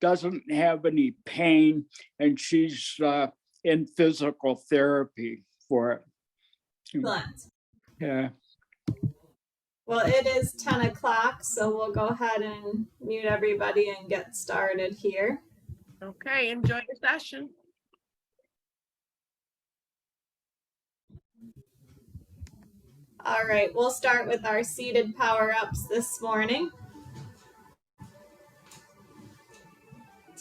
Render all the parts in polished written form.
doesn't have any pain, and she's in physical therapy for it. Excellent. Yeah. Well, it is 10 o'clock, so we'll go ahead and mute everybody and get started here. Okay, enjoy the session. All right, we'll start with our seated power-ups this morning.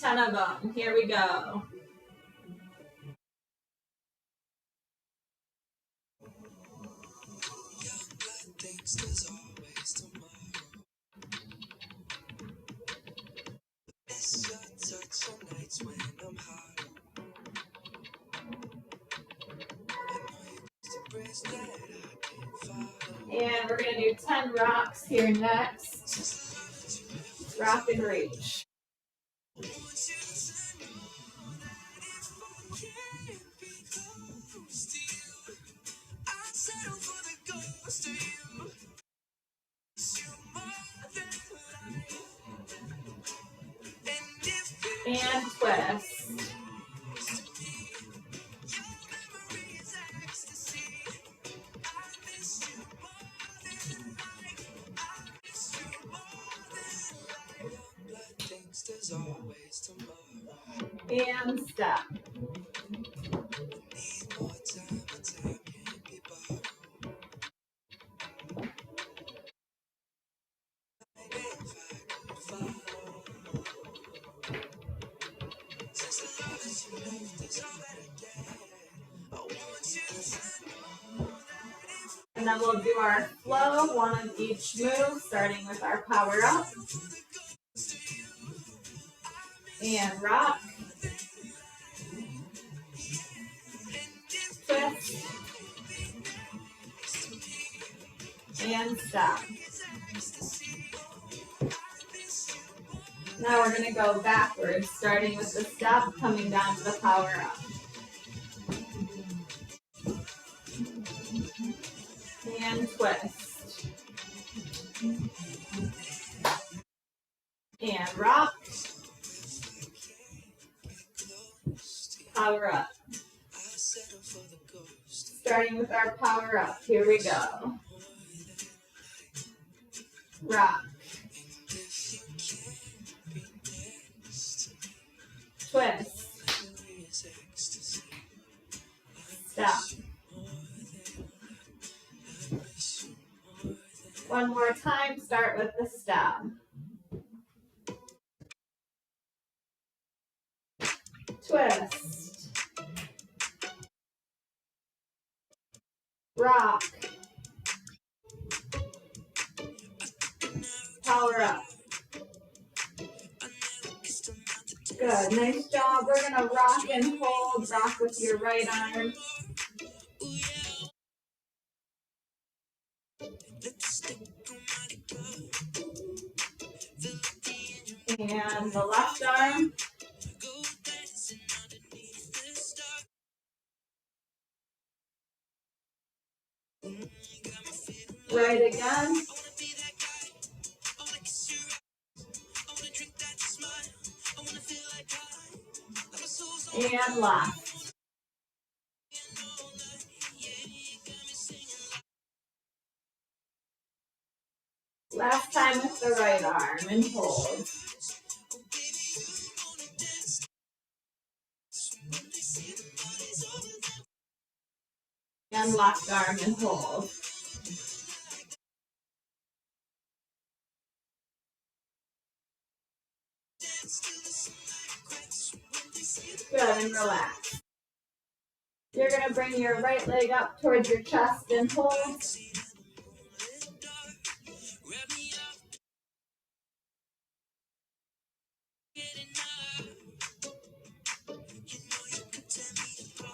10 of them. Here we go. And we're going to do 10 rocks here next. Rock and reach. And twist. And step. And then we'll do our flow, one of each move, starting with our power up. And rock. Twist. And stop. Now we're going to go backwards, starting with the step, coming down to the power up. And twist. And rock. Power up. Starting with our power up. Here we go. Rock. Twist. Stop. One more time, start with the step. Twist. Rock. Power up. Good, nice job. We're gonna rock and hold, rock with your right arm. And the left arm. Right again. And left. Last time with the right arm and hold. And left arm and hold. Good, and relax. You're going to bring your right leg up towards your chest and hold.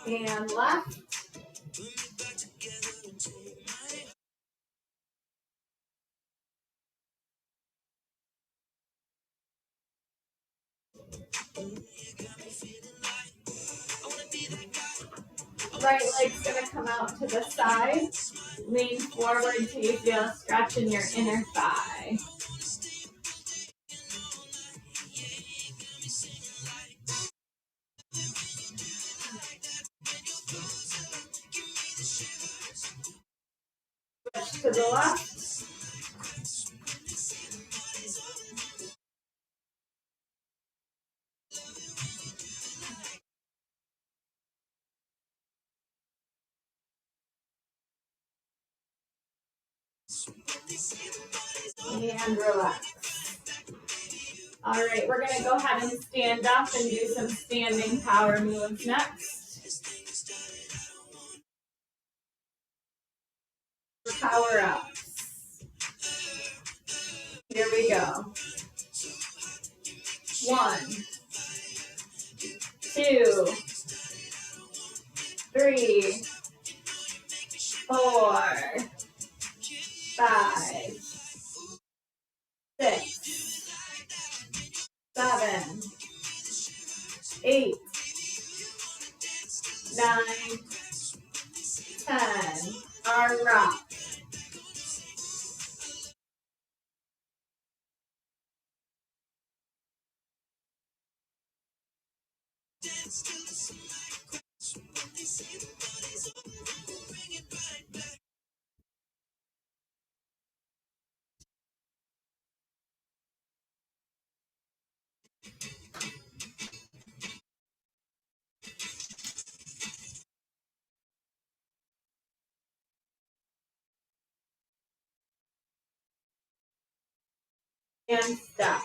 And left. Right leg's going to come out to the side. Lean forward till you feel a stretch in your inner thigh. to the left. And relax. All right, we're gonna go ahead and stand up and do some standing power moves next. Power ups. Here we go. 1, 2, 3, 4, 5, 6, 7, 8, 9, 10. Our rock. And stop.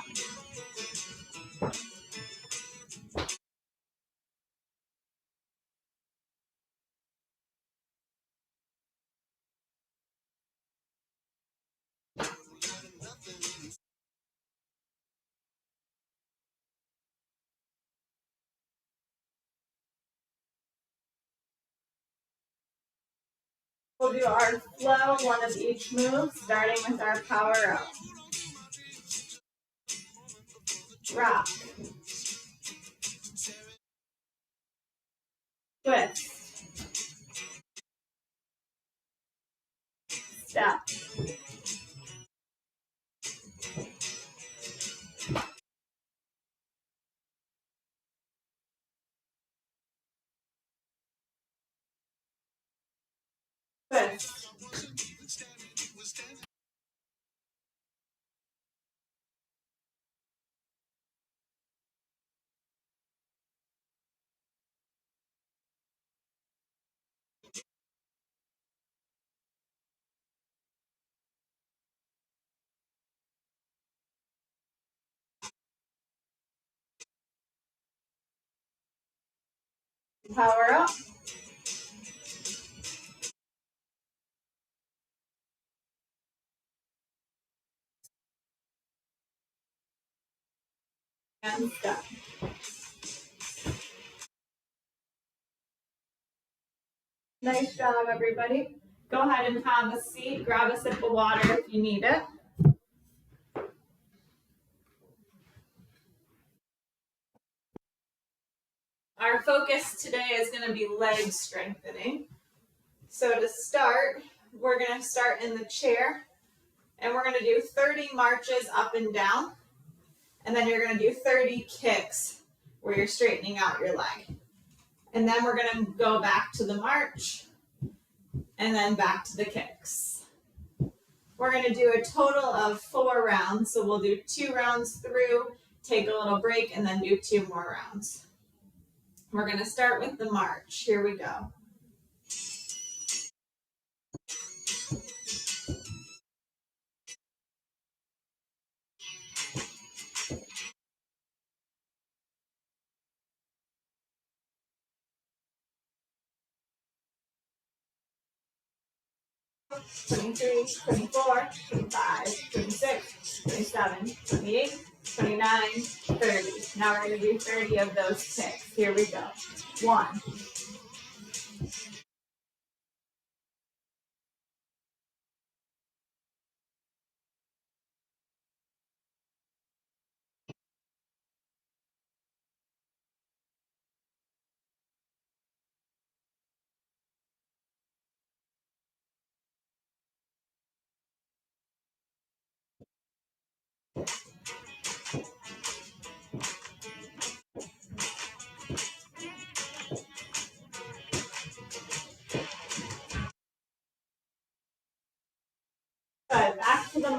We'll do our flow, one of each move, starting with our power up. Rock. Twist. Step. Twist. Power up. And step. Nice job, everybody. Go ahead and have a seat. Grab a sip of water if you need it. Our focus today is going to be leg strengthening. So to start, we're going to start in the chair, and we're going to do 30 marches up and down, and then you're going to do 30 kicks where you're straightening out your leg. And then we're going to go back to the march, and then back to the kicks. We're going to do a total of 4 rounds, so we'll do 2 rounds through, take a little break, and then do 2 more rounds. We're going to start with the march. Here we go. "23, 24, 25, 26, 27, 28, 29, 30. Now we're going to do 30 of those kicks. Here we go. 1, 2,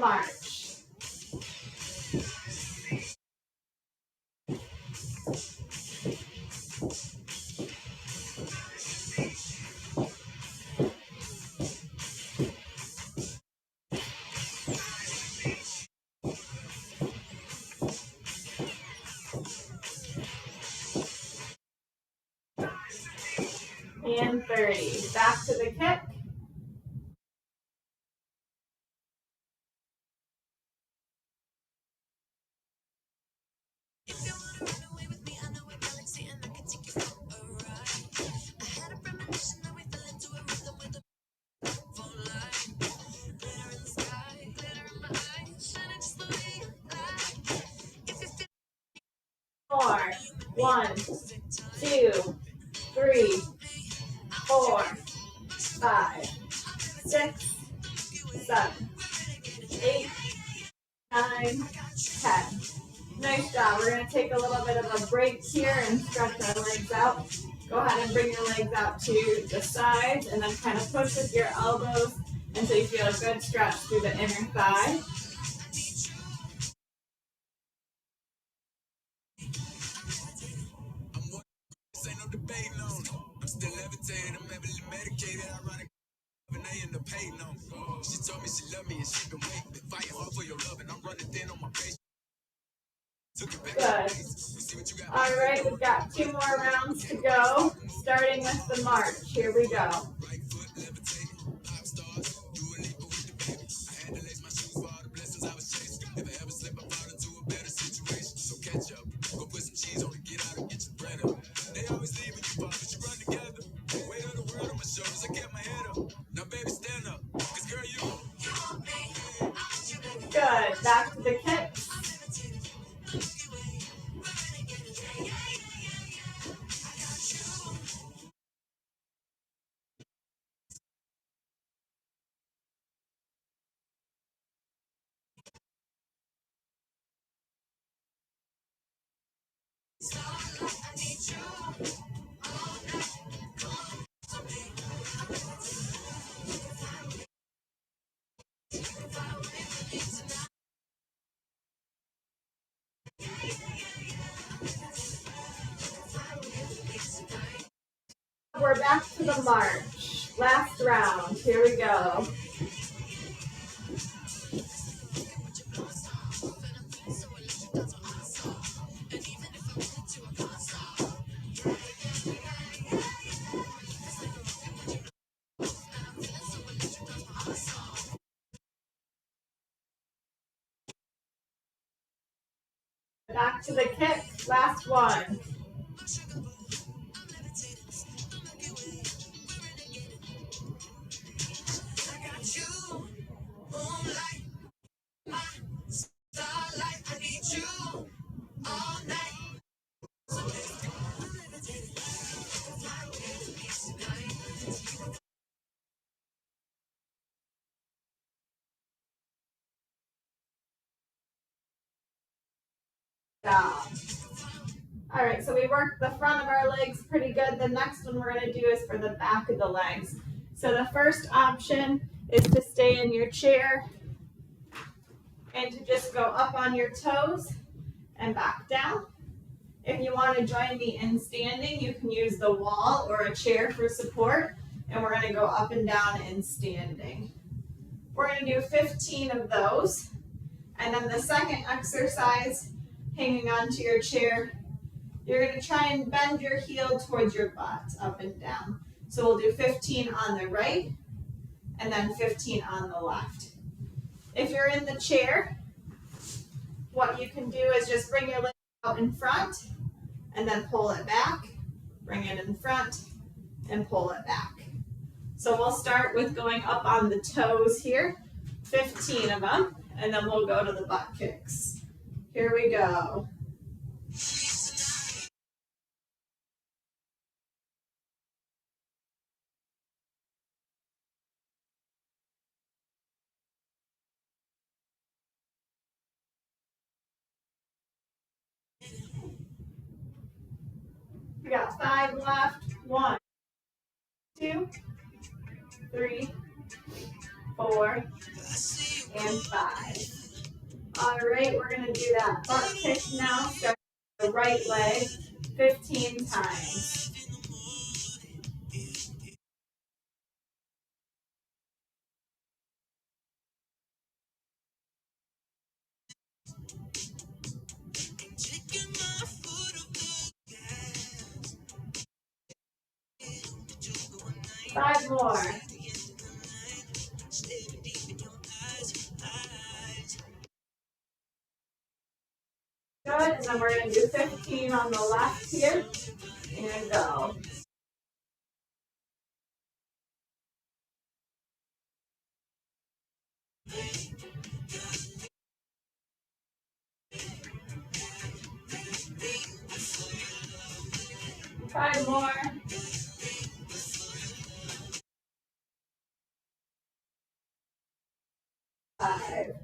march. And 30. Back to the kick. Four. 1, 2, 3, 4, 5, 6, 7, 8, 9, 10. Nice job. We're going to take a little bit of a break here and stretch our legs out. Go ahead and bring your legs out to the sides and then kind of push with your elbows until you feel a good stretch through the inner thigh. I'm still levitating, I'm heavily medicated, ironic. In the pain, no. She told me she loved me and she been waiting, been fighting hard for your love, and I'm running thin on my patience. Good. All right, we've got 2 more rounds to go, starting with the march. Here we go. They always leave when you fall, but you run together. Weight of the world on my shoulders, I get my head up. Now baby, stand up, cause girl, you good. Back to the kick. We're back to the march. Last round. Here we go. Back to the kick. Last one. All right, so we worked the front of our legs pretty good. The next one we're going to do is for the back of the legs. So the first option is to stay in your chair and to just go up on your toes and back down. If you want to join me in standing, you can use the wall or a chair for support, and we're going to go up and down in standing. We're going to do 15 of those, and then the second exercise, hanging onto your chair, you're going to try and bend your heel towards your butt, up and down. So we'll do 15 on the right, and then 15 on the left. If you're in the chair, what you can do is just bring your leg out in front, and then pull it back, bring it in front, and pull it back. So we'll start with going up on the toes here, 15 of them, and then we'll go to the butt kicks. Here we go. We got 5 left. 1, 2, 3, 4, and 5. All right, we're gonna do that butt kick now. Start the right leg 15 times. Five more. Good, and then we're gonna do 15 on the left here, and go. Five more. 5.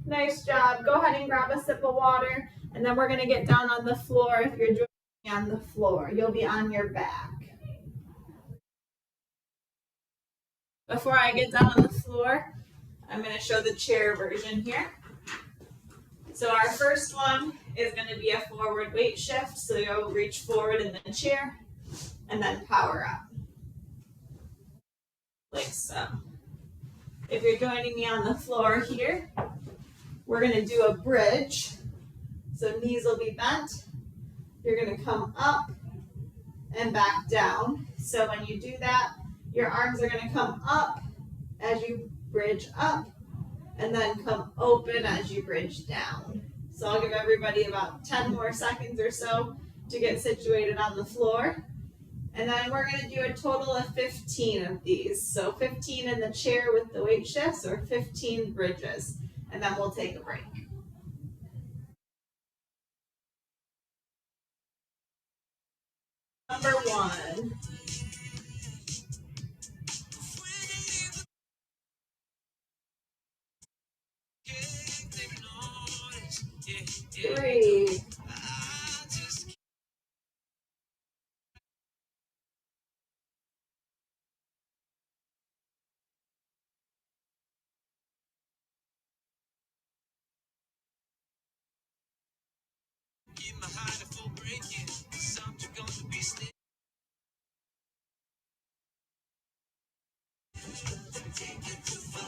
Nice job. Go ahead and grab a sip of water, and then we're gonna get down on the floor. If you're joining me on the floor, you'll be on your back. Before I get down on the floor, I'm gonna show the chair version here. So our first one is gonna be a forward weight shift. So you'll reach forward in the chair, and then power up. Like so. If you're joining me on the floor here, we're gonna do a bridge. So knees will be bent. You're gonna come up and back down. So when you do that, your arms are gonna come up as you bridge up, and then come open as you bridge down. So I'll give everybody about 10 more seconds or so to get situated on the floor. And then we're gonna do a total of 15 of these. So 15 in the chair with the weight shifts, or 15 bridges. And then we'll take a break. Number 1. 3.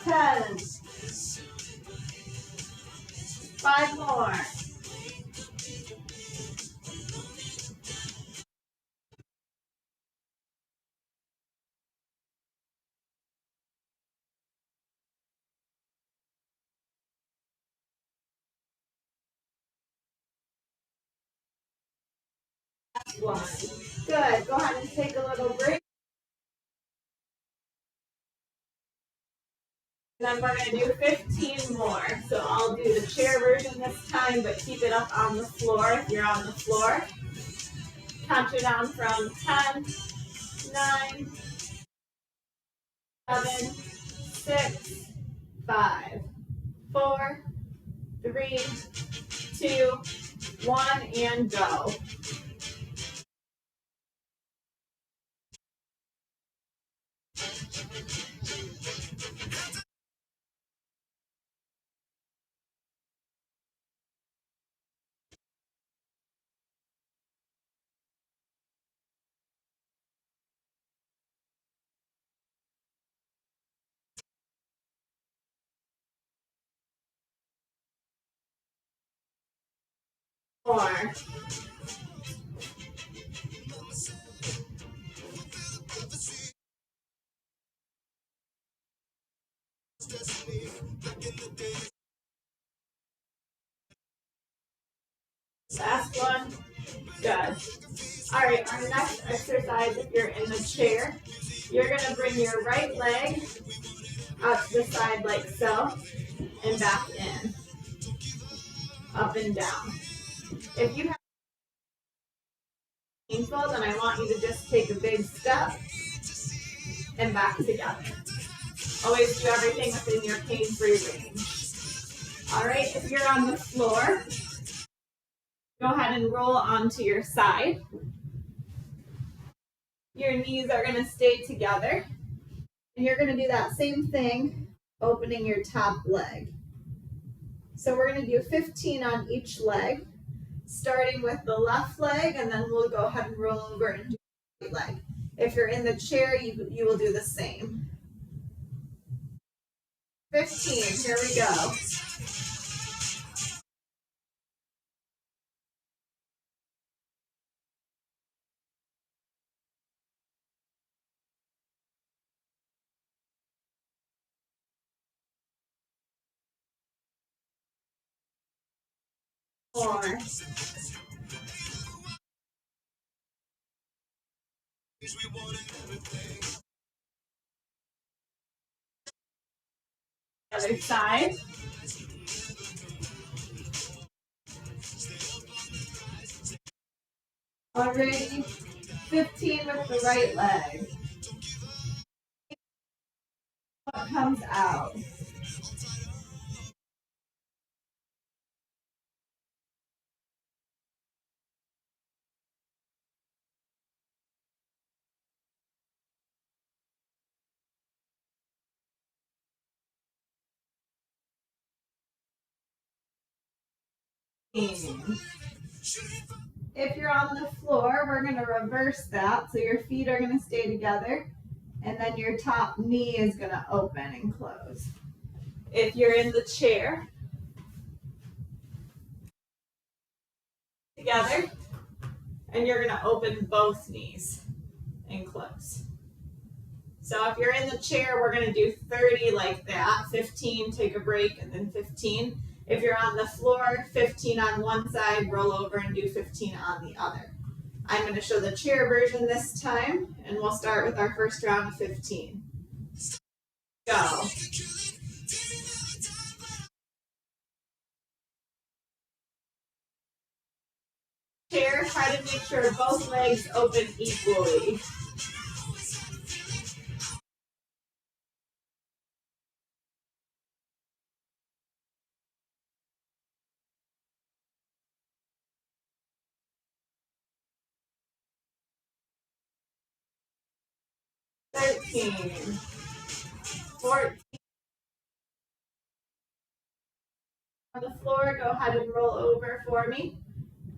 10. 5 more. 1. Good. Go ahead and take a little break. And then we're going to do 15 more. So I'll do the chair version this time, but keep it up on the floor if you're on the floor. Count you down from 10, 9, 7, 6, 5, 4, 3, 2, 1, and go. More. Last one. Good. All right, our next exercise, if you're in the chair, you're going to bring your right leg up to the side like so, and back in. Up and down. If you have painful, then I want you to just take a big step and back together. Always do everything within your pain-free range. All right, if you're on the floor, go ahead and roll onto your side. Your knees are going to stay together. And you're going to do that same thing, opening your top leg. So we're going to do 15 on each leg, starting with the left leg, and then we'll go ahead and roll over and do the right leg. If you're in the chair, you will do the same. 15, here we go. More. Other side. Already 15 with the right leg. What comes out? If you're on the floor, we're going to reverse that. So your feet are going to stay together, and then your top knee is going to open and close. If you're in the chair, together, and you're going to open both knees and close. So if you're in the chair, we're going to do 30 like that, 15, take a break, and then 15. If you're on the floor, 15 on one side, roll over and do 15 on the other. I'm going to show the chair version this time, and we'll start with our first round of 15. Go. Chair, try to make sure both legs open equally. Thirteen. 14. On the floor, go ahead and roll over for me.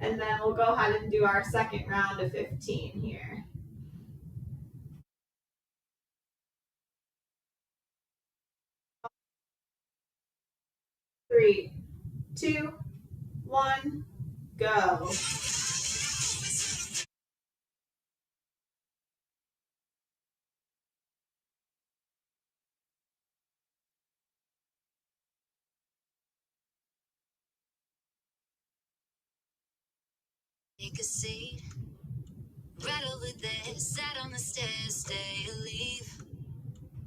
And then we'll go ahead and do our second round of 15 here. Three, two, one, go. Take a seat, right over there, sat on the stairs, stay or leave.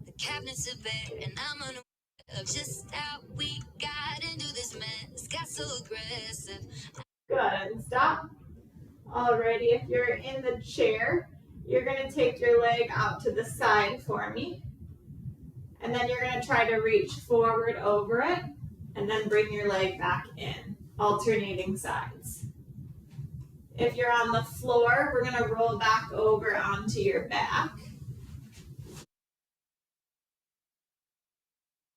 The cabinets are bare, and I'm unaware of just how we got into this mess. Got so aggressive. Good, and stop. Alrighty, if you're in the chair, you're gonna take your leg out to the side for me. And then you're gonna try to reach forward over it, and then bring your leg back in, alternating sides. If you're on the floor, we're gonna roll back over onto your back.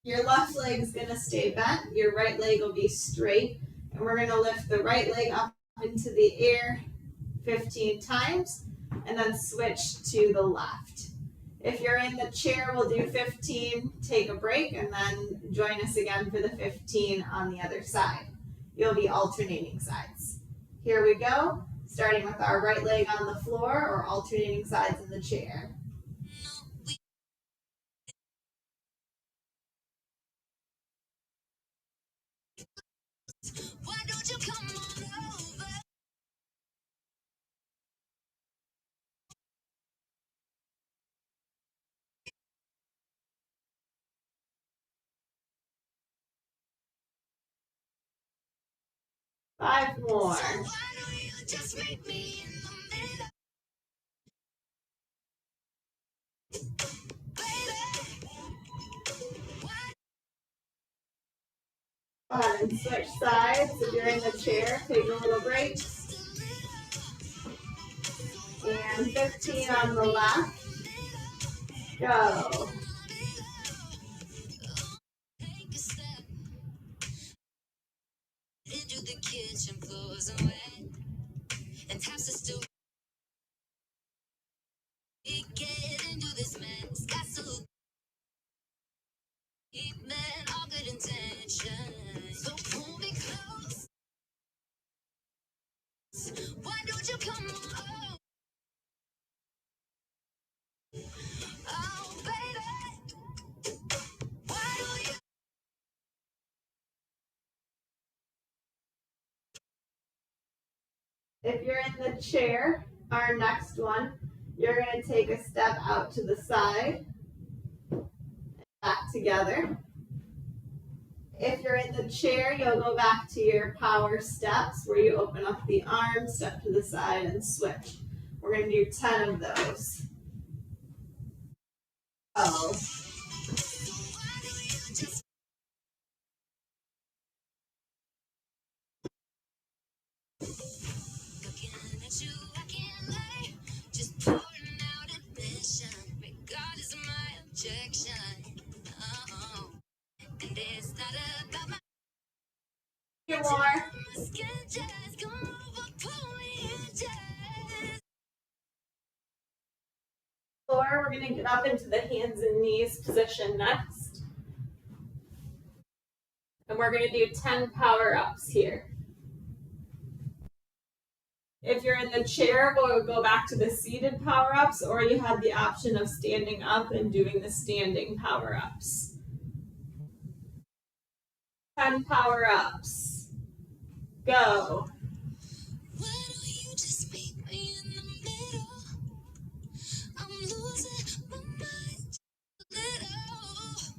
Your left leg is gonna stay bent, your right leg will be straight, and we're gonna lift the right leg up into the air 15 times, and then switch to the left. If you're in the chair, we'll do 15, take a break, and then join us again for the 15 on the other side. You'll be alternating sides. Here we go, starting with our right leg on the floor or alternating sides in the chair. Why don't you come on over? Five more. So why don't you just meet me in the middle, baby? Why? Go ahead and switch sides. If you're in the chair, take a little break. And 15 on the left. Go. caps are still. We get into this mess. Got so deep, man, all good intentions. So pull me close. Why don't you come on? Oh, baby. Why don't you? If you're in the chair, our next one, you're going to take a step out to the side, back together. If you're in the chair, you'll go back to your power steps where you open up the arm, step to the side, and switch. We're going to do 10 of those. Oh. Looking at you, I can't lie. Just pouring out admission, regardless of my objection. Oh, and it's not about my Few more. skin, just come over, pull me in, just. Floor, we're going to get up into the hands and knees position next. And we're going to do 10 power ups here. If you're in the chair, we'll go back to the seated power ups, or you have the option of standing up and doing the standing power ups. 10 power ups. Go. Why don't you just meet me in the middle? I'm losing my mind a little.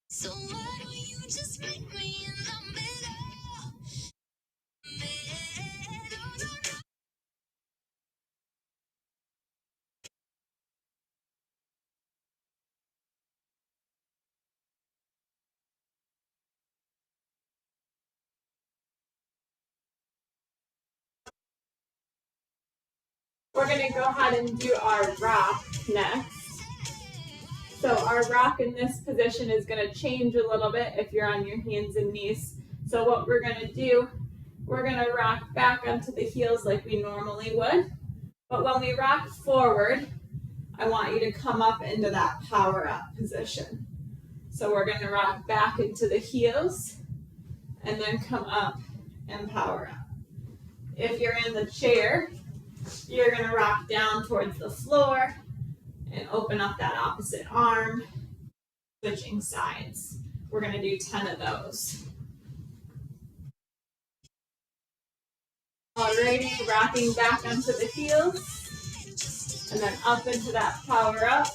So why don't you just meet me in the middle? Middle, no, no. We're going to go ahead and do our rock next. So our rock in this position is going to change a little bit if you're on your hands and knees. So what we're going to do, we're going to rock back onto the heels like we normally would. But when we rock forward, I want you to come up into that power up position. So we're going to rock back into the heels and then come up and power up. If you're in the chair, you're going to rock down towards the floor and open up that opposite arm, switching sides. We're going to do 10 of those. Alrighty, rocking back onto the heels, and then up into that power up.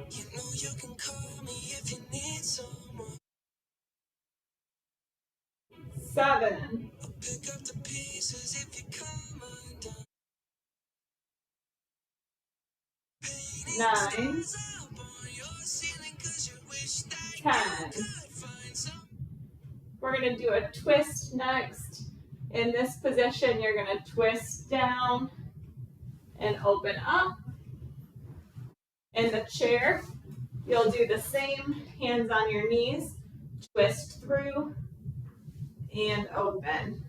You know you can call me if you need someone. 7, Pick up the pieces if you come undone. 9, 10. We're going to do a twist next. In this position, you're going to twist down and open up. In the chair, you'll do the same, hands on your knees, twist through and open.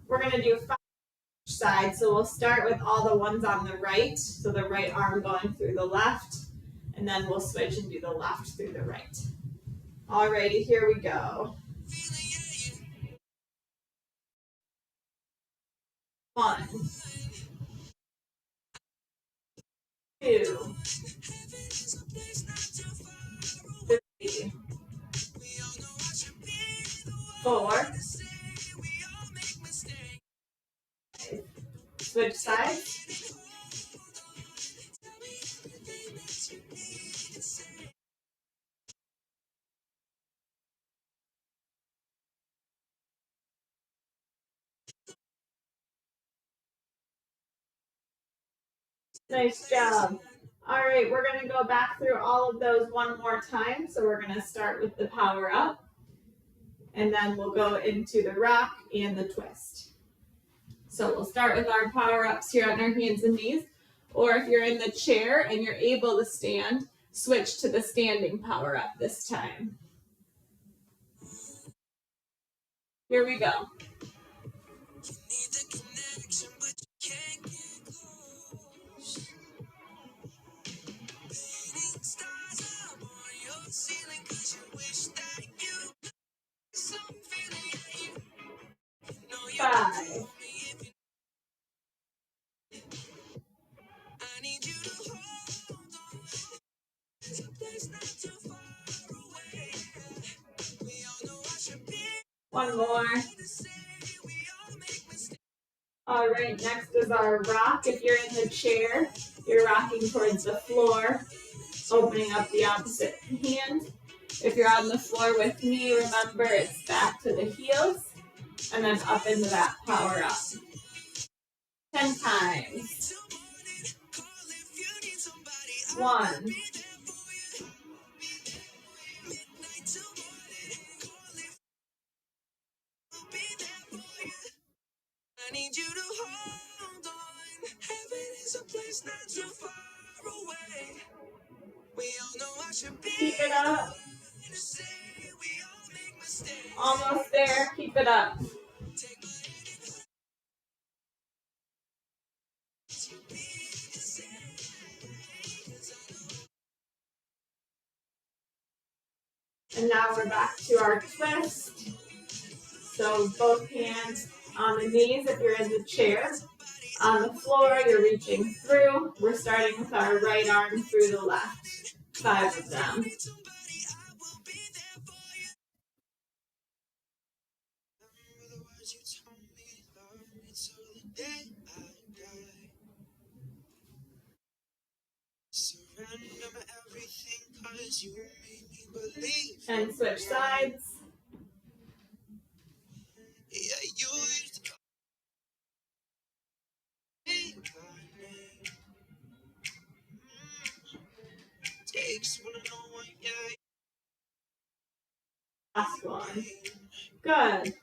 We're going to do 5 each side, so we'll start with all the ones on the right, so the right arm going through the left, and then we'll switch and do the left through the right. Alrighty, here we go. 1, 2, 3, 4, switch sides. Nice job. All right, we're going to go back through all of those one more time. So we're going to start with the power up, and then we'll go into the rock and the twist. So we'll start with our power-ups here on our hands and knees. Or if you're in the chair and you're able to stand, switch to the standing power-up this time. Here we go. Five. One more. All right, next is our rock. If you're in the chair, you're rocking towards the floor, opening up the opposite hand. If you're on the floor with me, remember it's back to the heels and then up into that power up. 10 times. 1. 2. Keep it up. Almost there. Keep it up. And now we're back to our twist. So both hands on the knees if you're in the chair. On the floor, you're reaching through. We're starting with our right arm through the left. 5 of them. And switch sides. Last one. Good.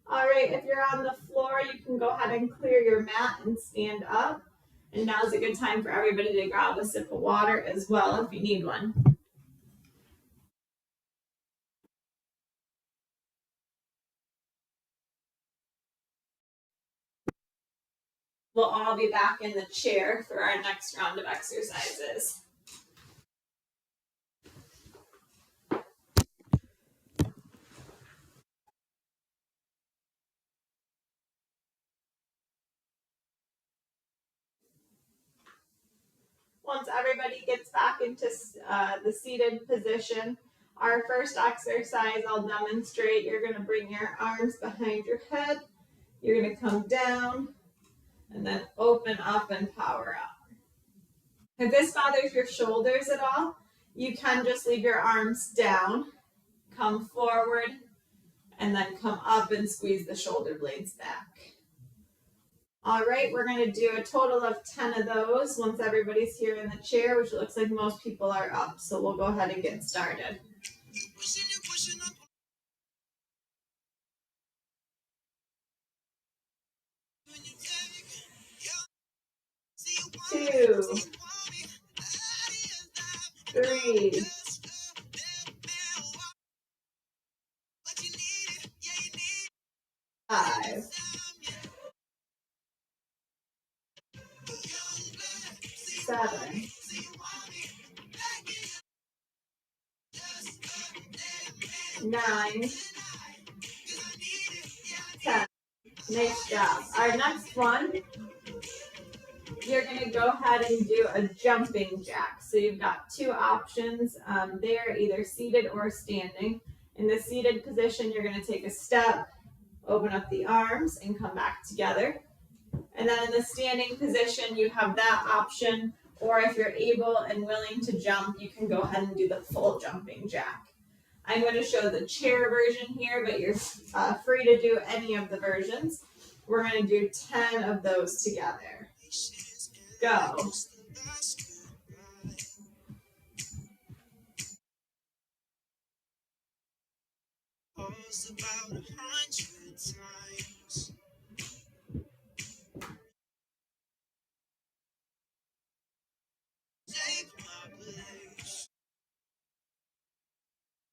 All right, if you're on the floor, you can go ahead and clear your mat and stand up. And now's a good time for everybody to grab a sip of water as well if you need one. We'll all be back in the chair for our next round of exercises. Once everybody gets back into the seated position, our first exercise I'll demonstrate, you're going to bring your arms behind your head. You're going to come down and then open up and power up. If this bothers your shoulders at all, you can just leave your arms down, come forward, and then come up and squeeze the shoulder blades back. All right, we're going to do a total of 10 of those once everybody's here in the chair, which looks like most people are up. So we'll go ahead and get started. 2, 3, 5, 7, 9, 10. Nice job. Our next one, you're going to go ahead and do a jumping jack. So you've got 2 options there, either seated or standing. In the seated position, you're going to take a step, open up the arms, and come back together. And then in the standing position, you have that option, or if you're able and willing to jump, you can go ahead and do the full jumping jack. I'm going to show the chair version here, but you're free to do any of the versions. We're going to do 10 of those together. Go.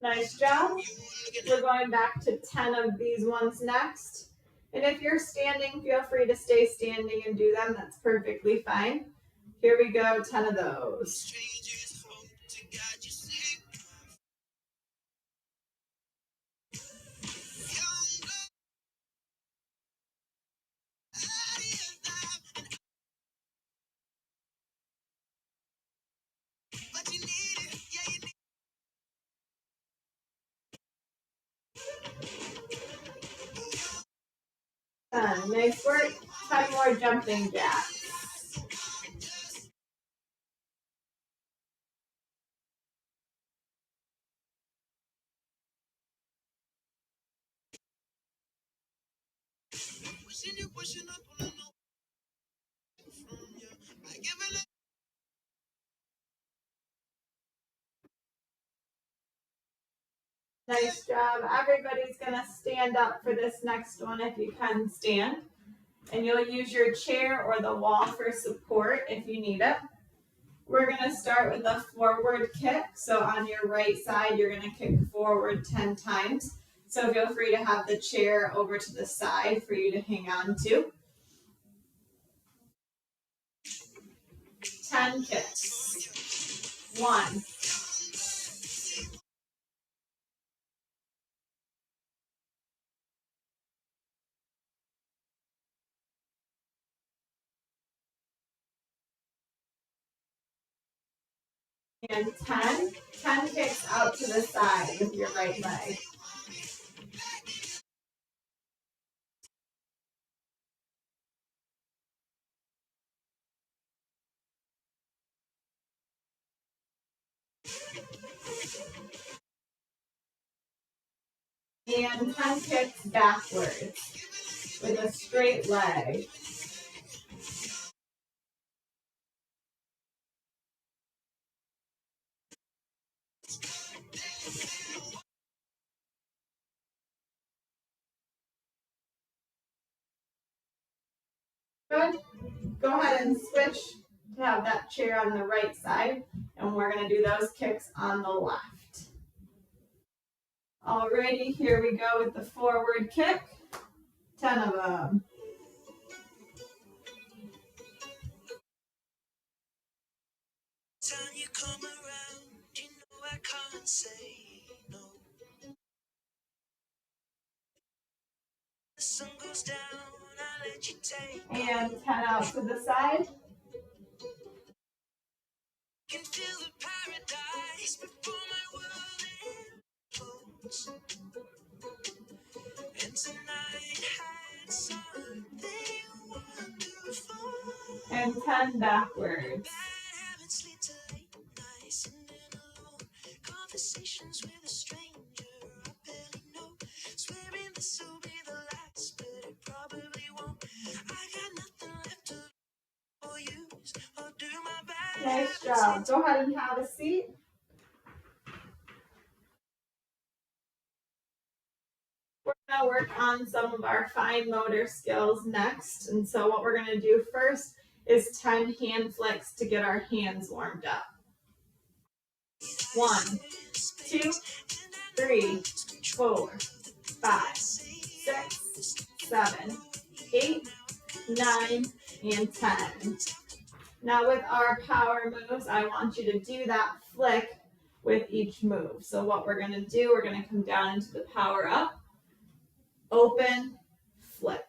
Nice job. We're going back to 10 of these ones next. And if you're standing, feel free to stay standing and do them. That's perfectly fine. Here we go, 10 of those. Nice work. 10 more jumping jacks. Nice job. Everybody's going to stand up for this next one if you can stand. And you'll use your chair or the wall for support if you need it. We're going to start with a forward kick. So on your right side, you're going to kick forward 10 times. So feel free to have the chair over to the side for you to hang on to. 10 kicks. 1. 10. 10 kicks out to the side with your right leg. And 10 kicks backwards with a straight leg. Good. Go ahead and switch to have that chair on the right side, and we're going to do those kicks on the left. Alrighty, here we go with the forward kick. 10 of them. Time you come around, you know I can't say no. The sun goes down, I let you take. And 10 out to the side. Can feel the paradise before my world implodes. And tonight had something wonderful. And 10 backwards. Bad habits lead to late nights, sitting alone. Conversations with a stranger I barely know. Swearing this will be the last, but it probably won't. I got nothing left to use. I'll do my best. Nice job. Go ahead and have a seat. We're going to work on some of our fine motor skills next. And so what we're going to do first is 10 hand flicks to get our hands warmed up. 1, 2, 3, 4, 5, 6, 7, 8, 9, and 10. Now with our power moves, I want you to do that flick with each move. So what we're going to do, we're going to come down into the power up, open, flick.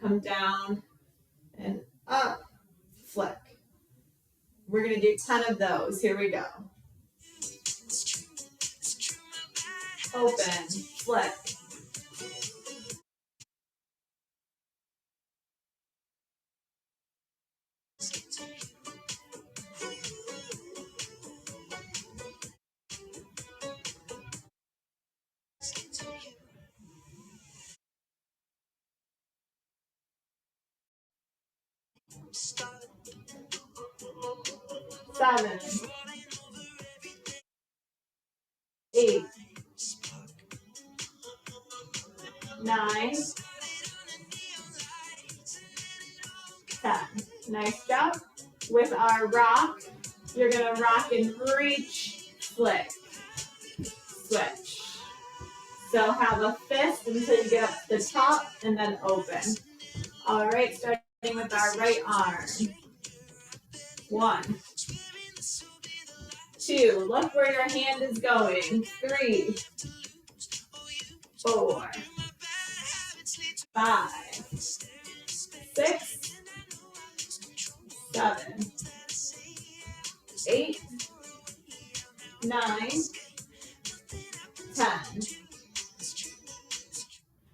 Come down and up, flick. We're going to do 10 of those. Here we go. Open, flick. Start 7, 8, 9, 10. Nice job. With our rock, you're going to rock and reach, flick, switch. So have a fist until you get up to the top and then open. All right, starting with our right arm. 1, 2, look where your hand is going. 3, 4, 5, 6, 7, 8, 9, 10.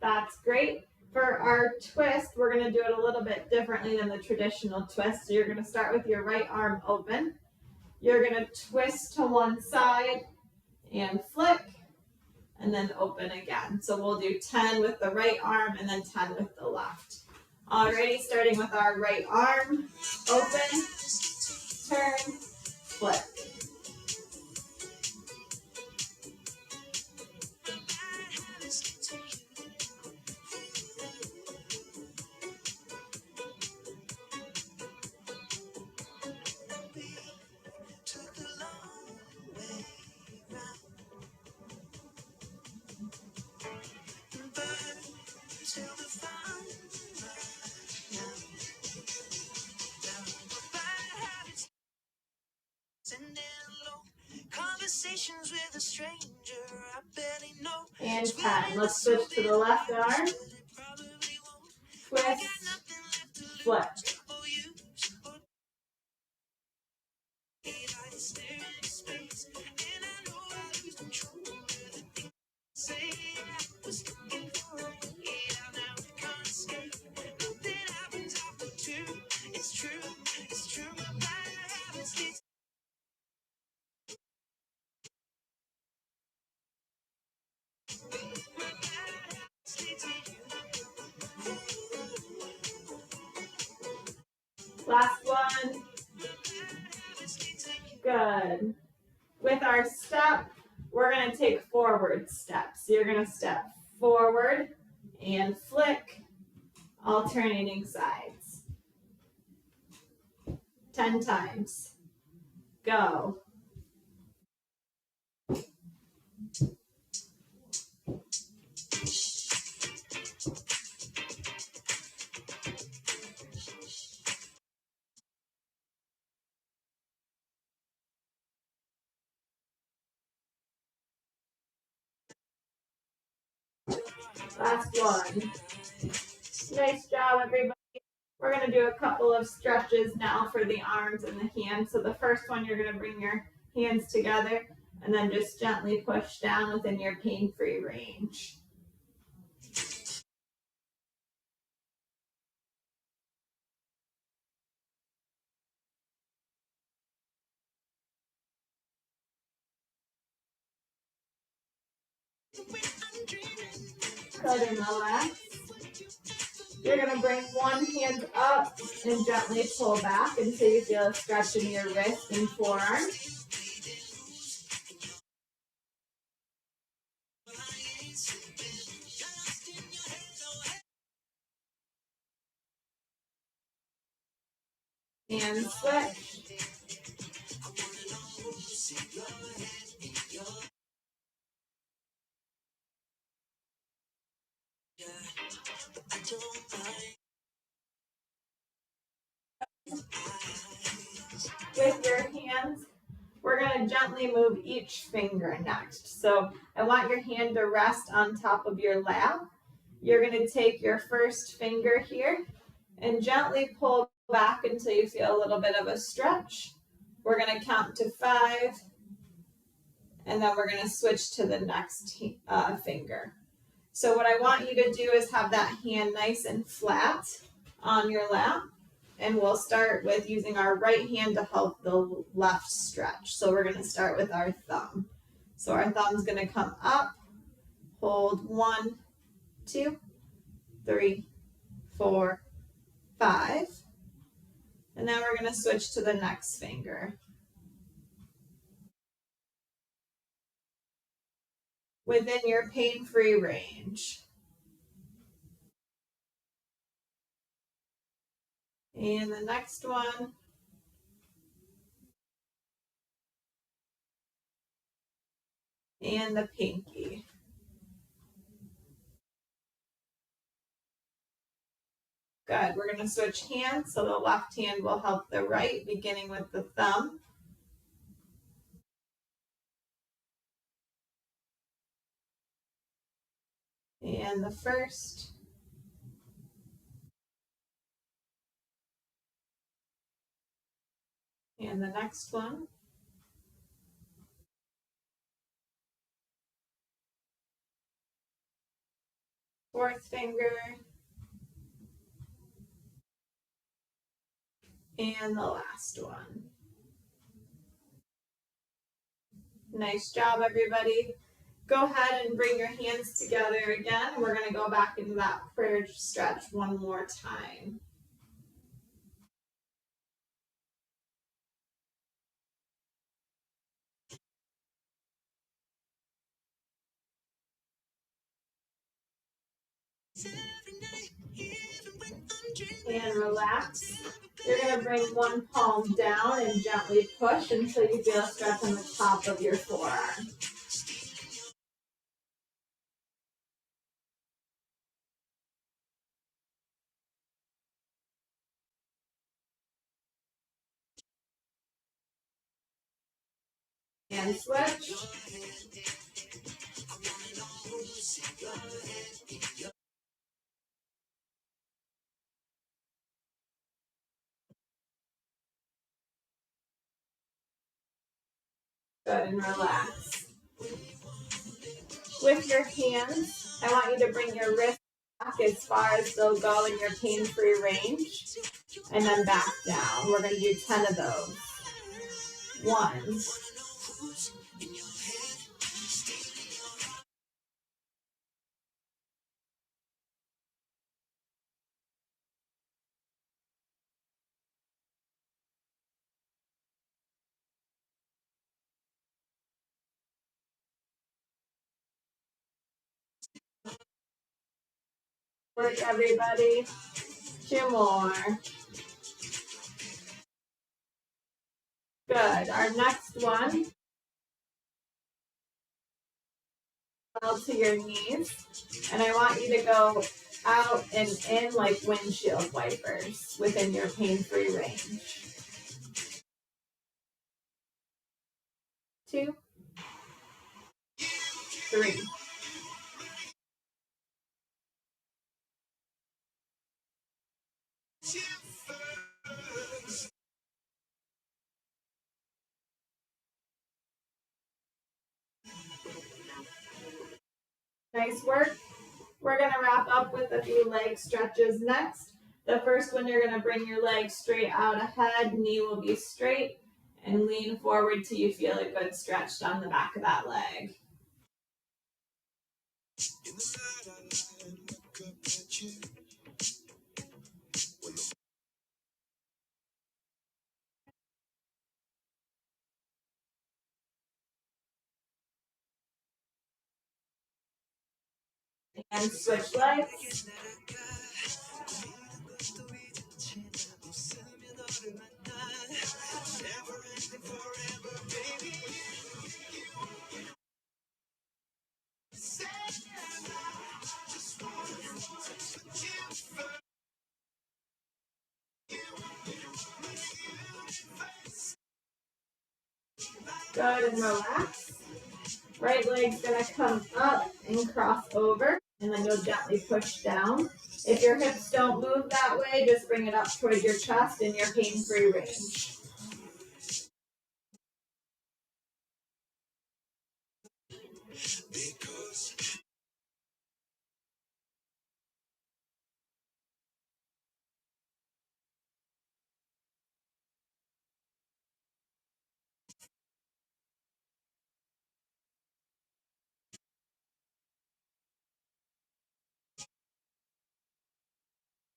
That's great. For our twist, we're going to do it a little bit differently than the traditional twist. So you're going to start with your right arm open. You're going to twist to one side and flick, and then open again. So we'll do 10 with the right arm and then 10 with the left. Alrighty, starting with our right arm, open, turn, flip. Conversations with a stranger I barely know. And 10. Let's switch to the left arm. Twist, flip. Last one. Good. With our step, we're going to take forward steps. So you're going to step forward and flick, alternating sides. 10 times. Go. Last one. Nice job, everybody. We're going to do a couple of stretches now for the arms and the hands. So the first one, you're going to bring your hands together and then just gently push down within your pain-free range. Good, and relax. You're going to bring one hand up and gently pull back until you feel a stretch in your wrist and forearm. And switch. With your hands, we're going to gently move each finger next. So I want your hand to rest on top of your lap. You're going to take your first finger here and gently pull back until you feel a little bit of a stretch. We're going to count to 5, and then we're going to switch to the next finger. So what I want you to do is have that hand nice and flat on your lap. And we'll start with using our right hand to help the left stretch. So we're going to start with our thumb. So our thumb's going to come up, hold 1, 2, 3, 4, 5. And then we're going to switch to the next finger. Within your pain-free range. And the next one. and the pinky. Good. We're going to switch hands, so the left hand will help the right, beginning with the thumb. And the first. And the next one. Fourth finger. And the last one. Nice job, everybody. Go ahead and bring your hands together again. We're going to go back into that prayer stretch one more time. And relax. You're going to bring one palm down and gently push until you feel a stretch on the top of your forearm. And switch. Good, and relax. With your hands, I want you to bring your wrist back as far as they'll go in your pain-free range, and then back down. We're going to do 10 of those. 1. Work, everybody. 2 more. Good. Our next one, fall to your knees, and I want you to go out and in like windshield wipers within your pain-free range. 2, 3. Nice work. We're going to wrap up with a few leg stretches next. The first one, you're going to bring your leg straight out ahead, knee will be straight, and lean forward till you feel a good stretch down the back of that leg. And switch legs. Good, and relax. Right leg's gonna come up and cross over, and then you'll gently push down. If your hips don't move that way, just bring it up towards your chest in your pain-free range.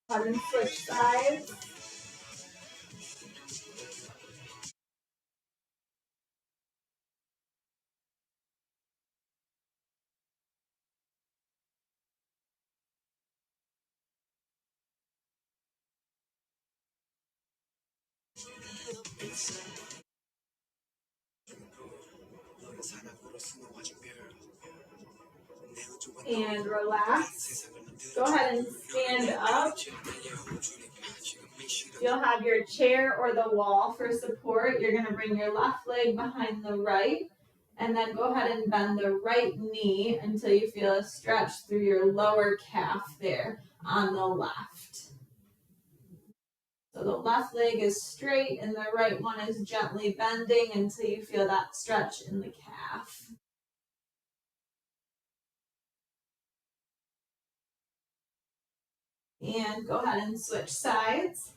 Go ahead and switch sides. and relax. Go ahead and stand up. You'll have your chair or the wall for support. You're going to bring your left leg behind the right, and then go ahead and bend the right knee until you feel a stretch through your lower calf there on the left. So the left leg is straight and the right one is gently bending until you feel that stretch in the calf. And go ahead and switch sides.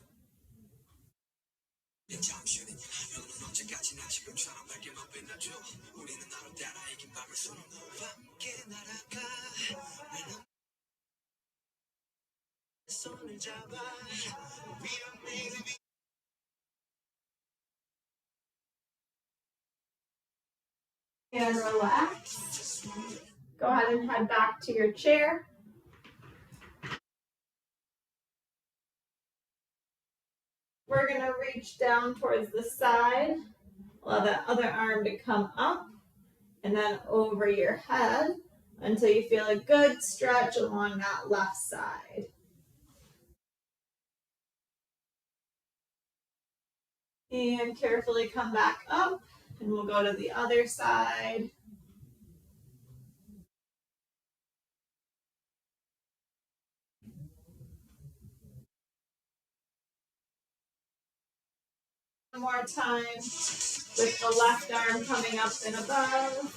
And relax. Go ahead and head back to your chair. We're going to reach down towards the side. Allow that other arm to come up and then over your head until you feel a good stretch along that left side. And carefully come back up, and we'll go to the other side. One more time with the left arm coming up and above.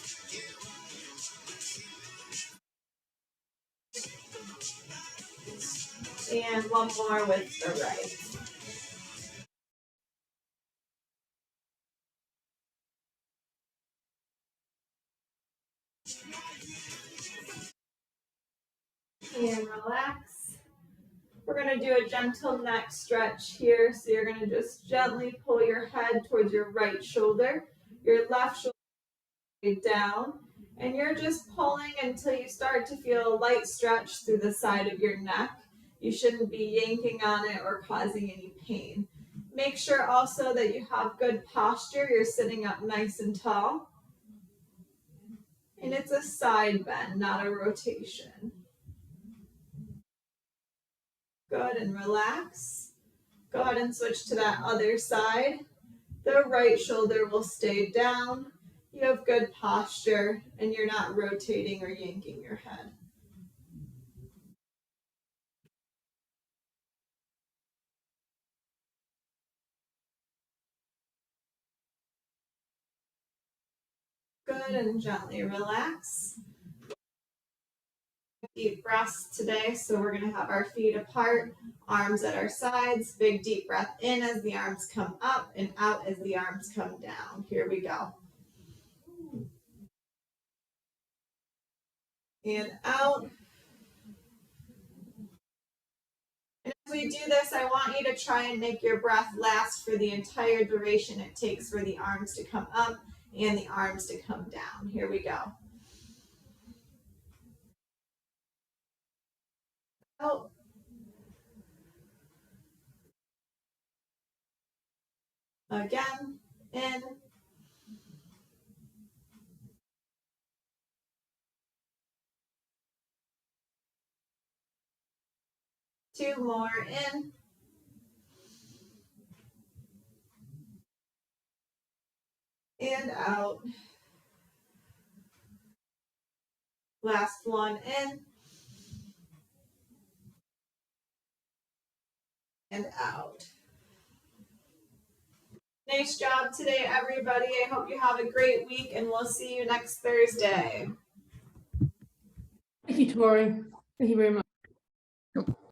And one more with the right. And relax. We're going to do a gentle neck stretch here. So you're going to just gently pull your head towards your right shoulder, your left shoulder down, and you're just pulling until you start to feel a light stretch through the side of your neck. You shouldn't be yanking on it or causing any pain. Make sure also that you have good posture. You're sitting up nice and tall. And it's a side bend, not a rotation. Good, and relax. Go ahead and switch to that other side. The right shoulder will stay down. You have good posture and you're not rotating or yanking your head. Good, and gently relax. Deep breaths today, so we're going to have our feet apart, arms at our sides. Big deep breath in as the arms come up and out as the arms come down. Here we go. And out. And as we do this, I want you to try and make your breath last for the entire duration it takes for the arms to come up and the arms to come down. Here we go. Out. Again, in. Two more, in. And out. Last one, in. And out. Nice job today, everybody. I hope you have a great week, and we'll see you next Thursday. Thank you, Tori. Thank you very much.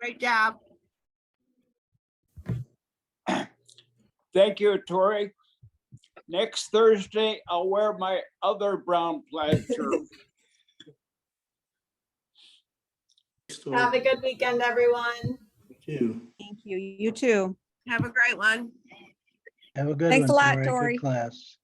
Great job. Thank you, Torrey. Next Thursday, I'll wear my other brown plaid shirt. Have a good weekend, everyone. You Thank you. You too. Have a great one. have a good one. Thanks a lot, Good Tori. class.